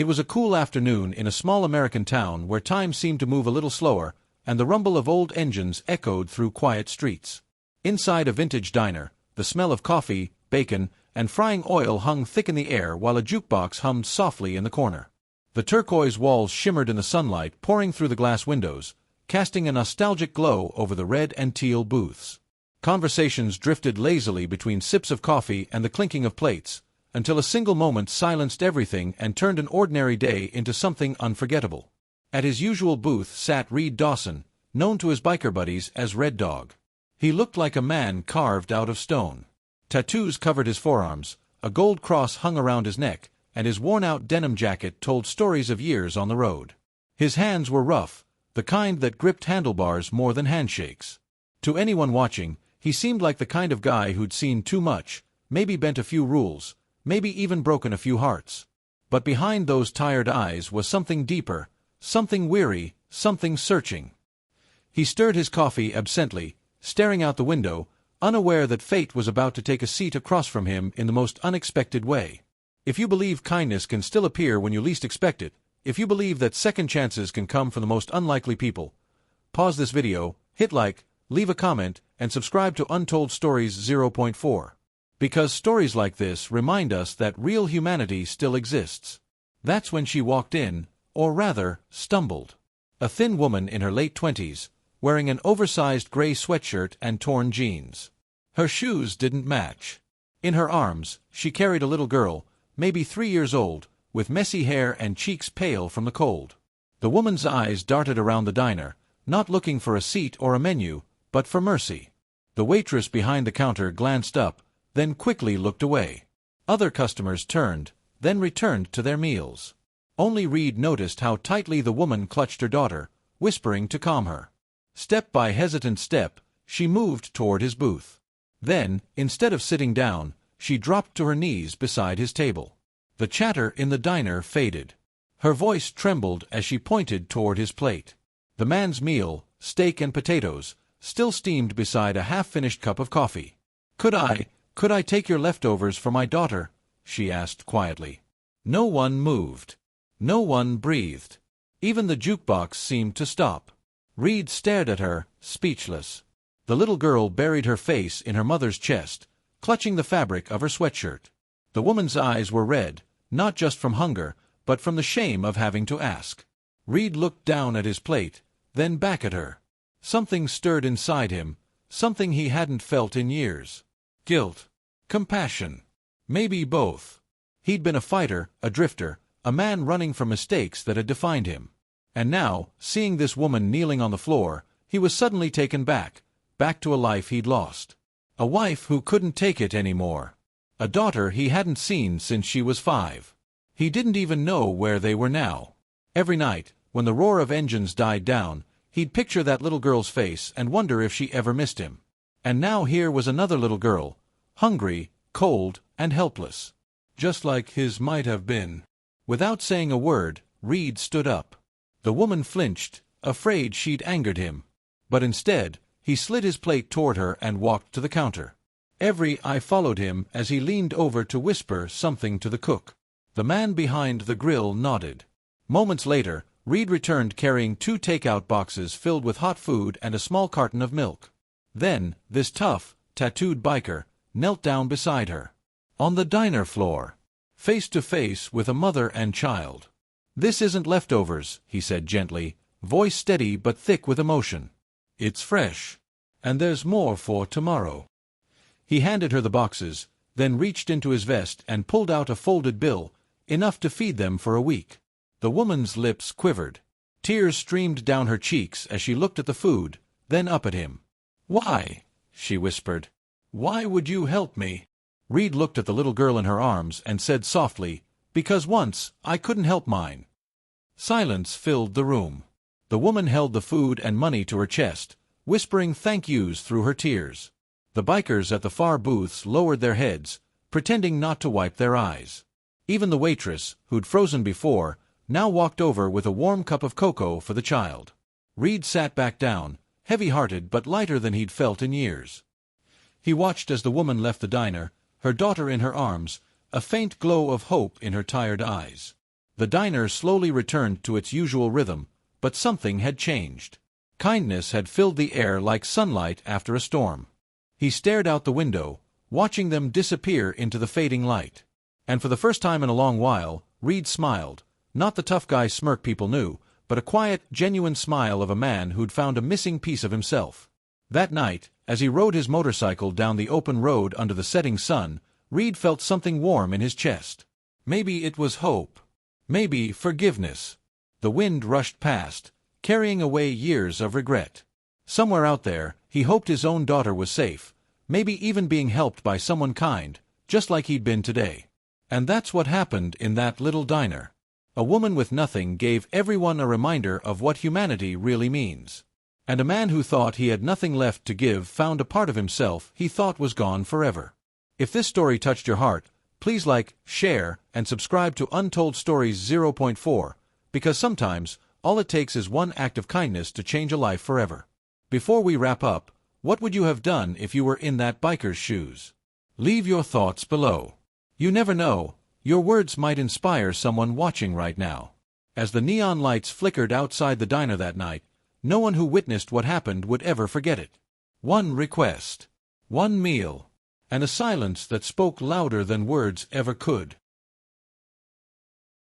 It was a cool afternoon in a small American town where time seemed to move a little slower, and the rumble of old engines echoed through quiet streets. Inside a vintage diner, the smell of coffee, bacon, and frying oil hung thick in the air while a jukebox hummed softly in the corner. The turquoise walls shimmered in the sunlight pouring through the glass windows, casting a nostalgic glow over the red and teal booths. Conversations drifted lazily between sips of coffee and the clinking of plates, until a single moment silenced everything and turned an ordinary day into something unforgettable. At his usual booth sat Reed Dawson, known to his biker buddies as Red Dog. He looked like a man carved out of stone. Tattoos covered his forearms, a gold cross hung around his neck, and his worn-out denim jacket told stories of years on the road. His hands were rough, the kind that gripped handlebars more than handshakes. To anyone watching, he seemed like the kind of guy who'd seen too much, maybe bent a few rules, maybe even broken a few hearts. But behind those tired eyes was something deeper, something weary, something searching. He stirred his coffee absently, staring out the window, unaware that fate was about to take a seat across from him in the most unexpected way. If you believe kindness can still appear when you least expect it, if you believe that second chances can come from the most unlikely people, pause this video, hit like, leave a comment, and subscribe to Untold Stories 0.4. Because stories like this remind us that real humanity still exists. That's when she walked in, or rather, stumbled. A thin woman in her late 20s, wearing an oversized gray sweatshirt and torn jeans. Her shoes didn't match. In her arms, she carried a little girl, maybe 3 years old, with messy hair and cheeks pale from the cold. The woman's eyes darted around the diner, not looking for a seat or a menu, but for mercy. The waitress behind the counter glanced up, then quickly looked away. Other customers turned, then returned to their meals. Only Reed noticed how tightly the woman clutched her daughter, whispering to calm her. Step by hesitant step, she moved toward his booth. Then, instead of sitting down, she dropped to her knees beside his table. The chatter in the diner faded. Her voice trembled as she pointed toward his plate. The man's meal, steak and potatoes, still steamed beside a half-finished cup of coffee. Could I take your leftovers for my daughter?" she asked quietly. No one moved. No one breathed. Even the jukebox seemed to stop. Reed stared at her, speechless. The little girl buried her face in her mother's chest, clutching the fabric of her sweatshirt. The woman's eyes were red, not just from hunger, but from the shame of having to ask. Reed looked down at his plate, then back at her. Something stirred inside him, something he hadn't felt in years. Guilt. Compassion. Maybe both. He'd been a fighter, a drifter, a man running from mistakes that had defined him. And now, seeing this woman kneeling on the floor, he was suddenly taken back to a life he'd lost. A wife who couldn't take it anymore. A daughter he hadn't seen since she was 5. He didn't even know where they were now. Every night, when the roar of engines died down, he'd picture that little girl's face and wonder if she ever missed him. And now here was another little girl, hungry, cold, and helpless. Just like his might have been. Without saying a word, Reed stood up. The woman flinched, afraid she'd angered him. But instead, he slid his plate toward her and walked to the counter. Every eye followed him as he leaned over to whisper something to the cook. The man behind the grill nodded. Moments later, Reed returned carrying 2 takeout boxes filled with hot food and a small carton of milk. Then, this tough, tattooed biker knelt down beside her. On the diner floor, face to face with a mother and child. "This isn't leftovers," he said gently, voice steady but thick with emotion. "It's fresh. And there's more for tomorrow." He handed her the boxes, then reached into his vest and pulled out a folded bill, enough to feed them for a week. The woman's lips quivered. Tears streamed down her cheeks as she looked at the food, then up at him. "Why?" she whispered. "Why would you help me?" Reed looked at the little girl in her arms and said softly, "Because once, I couldn't help mine." Silence filled the room. The woman held the food and money to her chest, whispering thank yous through her tears. The bikers at the far booths lowered their heads, pretending not to wipe their eyes. Even the waitress, who'd frozen before, now walked over with a warm cup of cocoa for the child. Reed sat back down, heavy-hearted but lighter than he'd felt in years. He watched as the woman left the diner, her daughter in her arms, a faint glow of hope in her tired eyes. The diner slowly returned to its usual rhythm, but something had changed. Kindness had filled the air like sunlight after a storm. He stared out the window, watching them disappear into the fading light. And for the first time in a long while, Reed smiled, not the tough guy smirk people knew, but a quiet, genuine smile of a man who'd found a missing piece of himself. That night, as he rode his motorcycle down the open road under the setting sun, Reed felt something warm in his chest. Maybe it was hope. Maybe forgiveness. The wind rushed past, carrying away years of regret. Somewhere out there, he hoped his own daughter was safe, maybe even being helped by someone kind, just like he'd been today. And that's what happened in that little diner. A woman with nothing gave everyone a reminder of what humanity really means. And a man who thought he had nothing left to give found a part of himself he thought was gone forever. If this story touched your heart, please like, share, and subscribe to Untold Stories 0.4, because sometimes, all it takes is one act of kindness to change a life forever. Before we wrap up, what would you have done if you were in that biker's shoes? Leave your thoughts below. You never know, your words might inspire someone watching right now. As the neon lights flickered outside the diner that night, no one who witnessed what happened would ever forget it. One request, one meal, and a silence that spoke louder than words ever could.